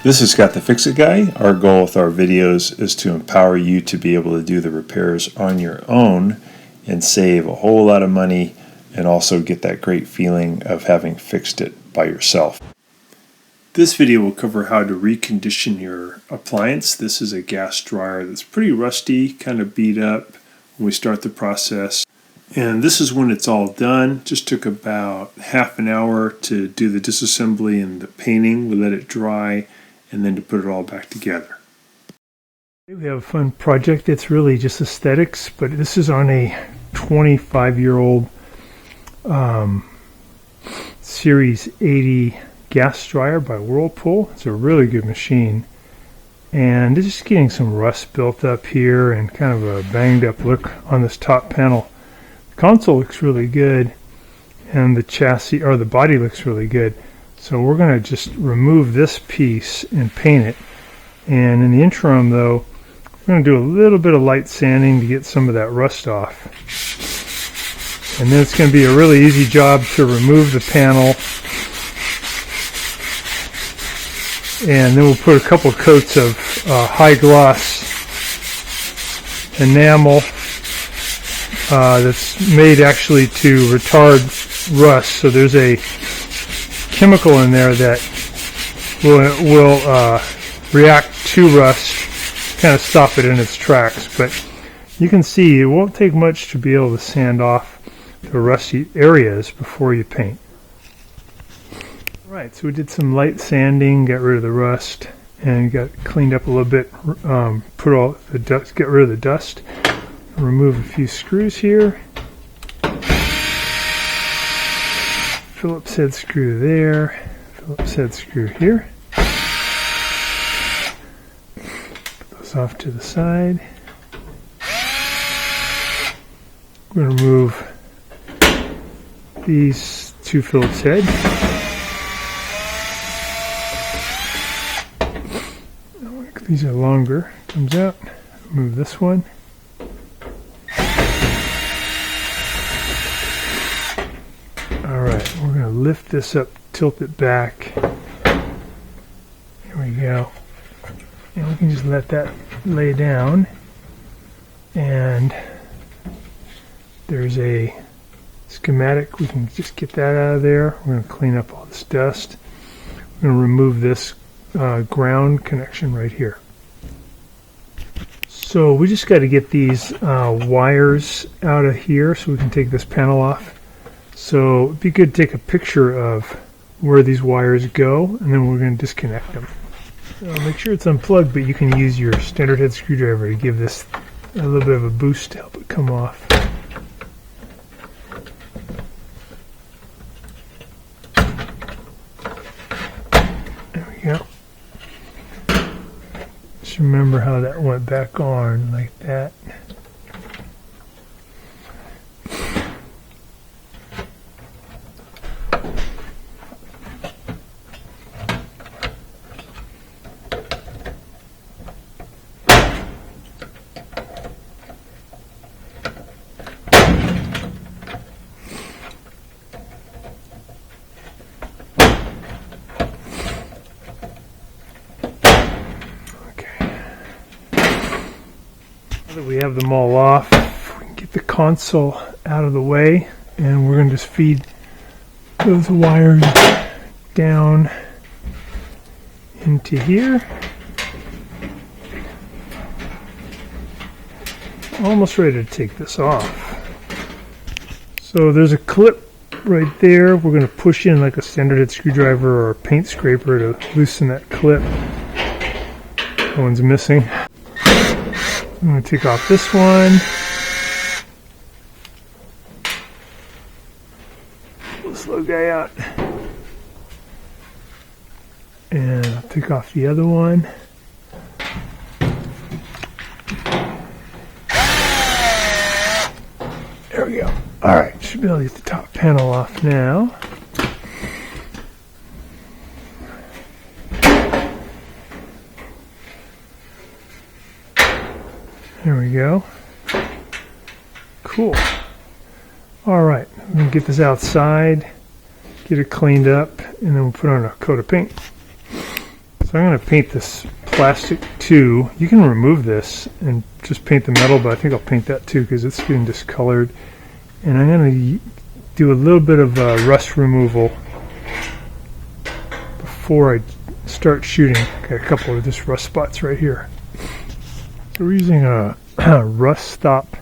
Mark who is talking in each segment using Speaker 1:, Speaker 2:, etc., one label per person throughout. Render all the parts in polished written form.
Speaker 1: This is Scott the Fix-It Guy. Our goal with our videos is to empower you to be able to do the repairs on your own and save a whole lot of money and also get that great feeling of having fixed it by yourself. This video will cover how to recondition your appliance. This is a gas dryer that's pretty rusty, kind of beat up when we start the process. And this is when it's all done. Just took about half an hour to do the disassembly and the painting. We let it dry and then to put it all back together.
Speaker 2: We have a fun project. It's really just aesthetics, but this is on a 25-year-old Series 80 gas dryer by Whirlpool. It's a really good machine, and it's just getting some rust built up here and kind of a banged up look on this top panel. The console looks really good and the chassis or the body looks really good, so we're going to just remove this piece and paint it. And in the interim though, we're going to do a little bit of light sanding to get some of that rust off, and then it's going to be a really easy job to remove the panel. And then we'll put a couple coats of high gloss enamel that's made actually to retard rust. So there's a chemical in there that will react to rust, kind of stop it in its tracks. But you can see it won't take much to be able to sand off the rusty areas before you paint. Right, so we did some light sanding, got rid of the rust, and got cleaned up a little bit. Put all the dust, get rid of the dust. Remove a few screws here. Phillips head screw there. Phillips head screw here. Put those off to the side. We're going to remove these two Phillips heads. These are longer. Comes out. Move this one. Alright, we're going to lift this up, tilt it back. Here we go. And we can just let that lay down. And there's a schematic. We can just get that out of there. We're going to clean up all this dust. We're going to remove this ground connection right here. So we just got to get these wires out of here so we can take this panel off. So it'd be good to take a picture of where these wires go, and then we're going to disconnect them. So make sure it's unplugged, but you can use your standard head screwdriver to give this a little bit of a boost to help it come off. There we go. Just remember how that went back on, like that. Now that we have them all off, we can get the console out of the way, and we're going to just feed those wires down into here. Almost ready to take this off. So there's a clip right there. We're going to push in like a standard head screwdriver or a paint scraper to loosen that clip. That one's missing. I'm going to take off this one. Pull this little guy out. And I'll take off the other one. There we go. Alright, should be able to get the top panel off now. There we go. Cool. Alright, I'm going to get this outside, get it cleaned up, and then we'll put on a coat of paint. So I'm going to paint this plastic too. You can remove this and just paint the metal, but I think I'll paint that too because it's getting discolored. And I'm going to do a little bit of rust removal before I start shooting. Got a couple of just rust spots right here. So we're using a rust stop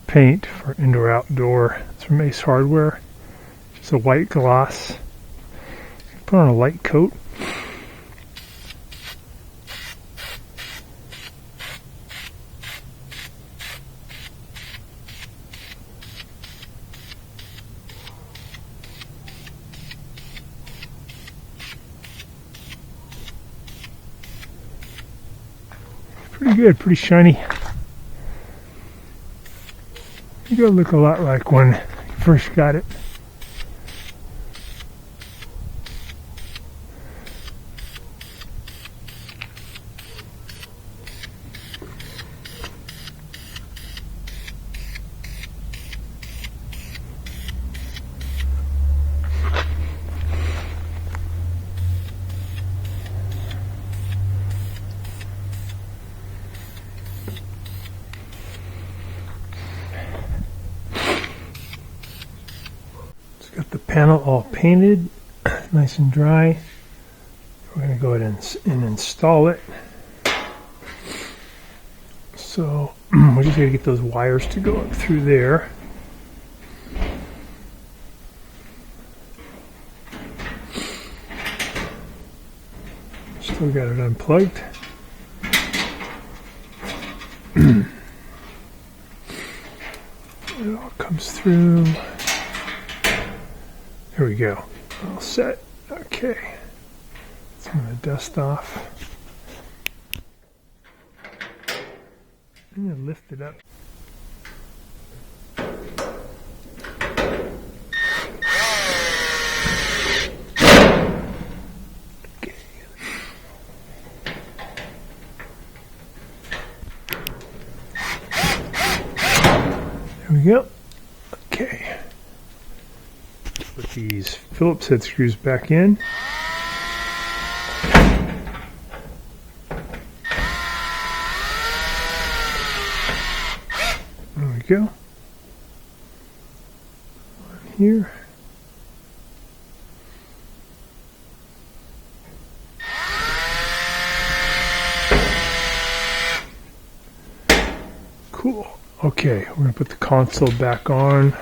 Speaker 2: paint for indoor outdoor. It's from Ace Hardware. Just a white gloss. Put on a light coat. Pretty good, pretty shiny. It's gonna look a lot like when you first got it. Got the panel all painted, nice and dry. We're going to go ahead and install it. So we're just going to get those wires to go up through there. Still got it unplugged. It all comes through. There we go. All set. Okay. So I'm going to dust off. I'm going to lift it up. Okay. There we go. Okay. Put these Phillips head screws back in. There we go. One here. Cool. Okay, we're going to put the console back on.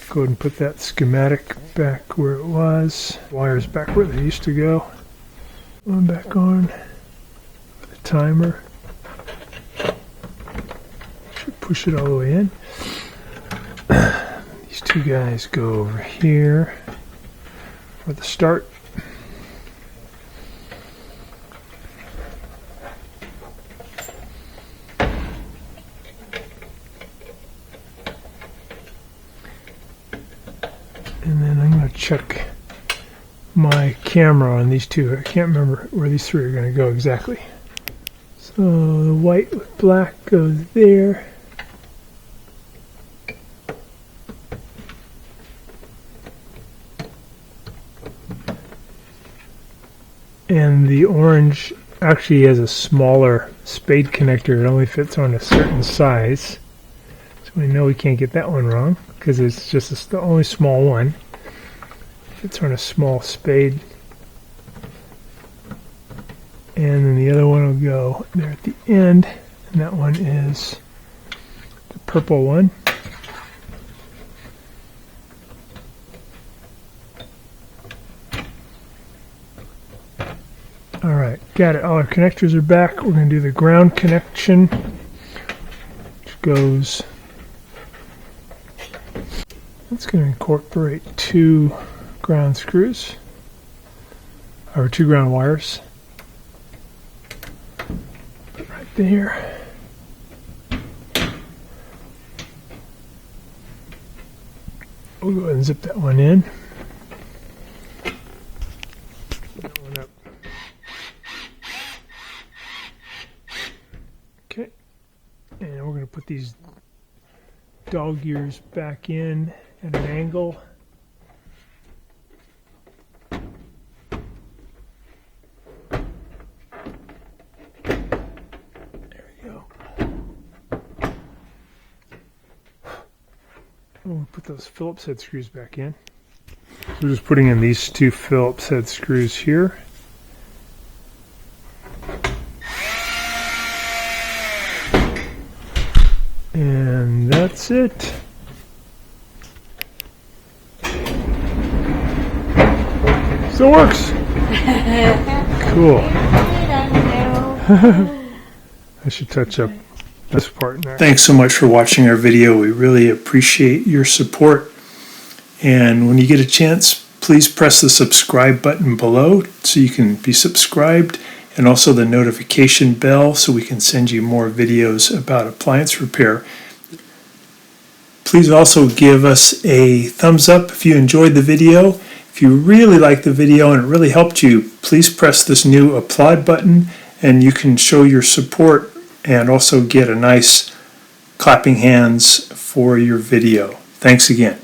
Speaker 2: Go ahead and put that schematic back where it was. Wires back where they used to go. One back on. The timer. Should push it all the way in. These two guys go over here for the start. And then I'm going to check my camera on these two. I can't remember where these three are going to go exactly. So the white with black goes there. And the orange actually has a smaller spade connector. It only fits on a certain size. So we know we can't get that one wrong because it's just the only small one. Fits on a small spade. And then the other one will go there at the end. And that one is the purple one. Alright, got it. All our connectors are back. We're going to do the ground connection, which goes... It's going to incorporate two ground screws, or two ground wires. Put right there. We'll go ahead and zip that one in. Put that one up. Okay. And we're going to put these dog ears back in at an angle. put those Phillips head screws back in. So we're just putting in these 2 Phillips head screws here. And that's it. Still works. Cool. I should touch up this part next.
Speaker 1: Thanks so much for watching our video. We really appreciate your support. And when you get a chance, please press the subscribe button below so you can be subscribed, and also the notification bell so we can send you more videos about appliance repair. Please also give us a thumbs up if you enjoyed the video. If you really liked the video and it really helped you, please press this new applaud button and you can show your support and also get a nice clapping hands for your video. Thanks again.